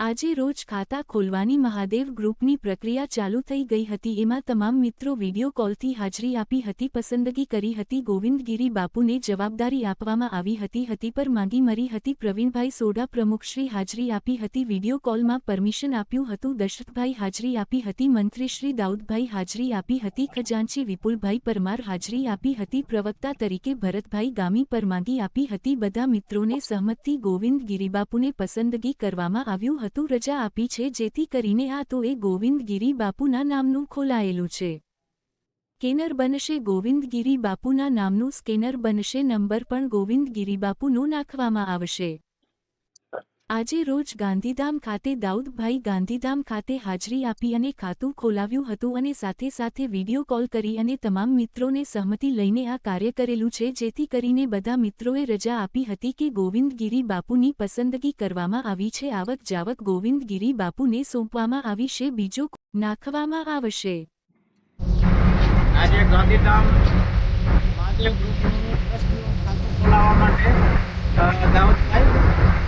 આજે રોજ ખાતા ખોલવાની મહાદેવ ગ્રુપની પ્રક્રિયા ચાલુ થઈ ગઈ હતી। એમાં તમામ મિત્રો વિડીયો કોલથી હાજરી આપી હતી, પસંદગી કરી હતી। ગોવિંદગીરી બાપુને જવાબદારી આપવામાં આવી હતી પર માંગી મરી હતી। પ્રવીણભાઈ સોઢા પ્રમુખશ્રી હાજરી આપી હતી। વિડીયો કોલમાં પરમિશન આપ્યું હતું। દશરથભાઈ હાજરી આપી હતી। મંત્રીશ્રી દાઉદભાઈ હાજરી આપી હતી। ખજાનચી વિપુલભાઈ પરમાર હાજરી આપી હતી। પ્રવક્તા તરીકે ભરતભાઈ ગામી પરમાંગી આપી હતી। બધા મિત્રોને સહમતથી ગોવિંદગીરીબાપુને પસંદગી કરવામાં આવ્યું હતું। રજા આપી છે, જેથી કરીને આ તો એ ગોવિંદગીરી બાપુના નામનું ખોલાયેલું છે। સ્કેનર બનશે ગોવિંદગીરી બાપુના નામનું સ્કેનર બનશે। નંબર પણ ગોવિંદગીરી બાપુનો નાખવામાં આવશે। આજે રોજ ગાંધીધામ ખાતે દાઉદભાઈ ગાંધીધામ ખાતે હાજરી આપી અને ખાતું ખોલાવ્યું હતું અને સાથે સાથે વિડીયો કોલ કરી અને તમામ મિત્રોને સહમતિ લઈને આ કાર્ય કરેલું છે, જેથી કરીને બધા મિત્રોએ રજા આપી હતી કે ગોવિંદગીરી બાપુની પસંદગી કરવામાં આવી છે। આવક જાવક ગોવિંદગીરી બાપુને સોંપવામાં આવી છે, બીજો નાખવામાં આવશે। આજે ગાંધીધામ મહાદેવ ગ્રુપનું ટ્રસ્ટનું ખાતું ખોલાવવા માટે દાઉદભાઈ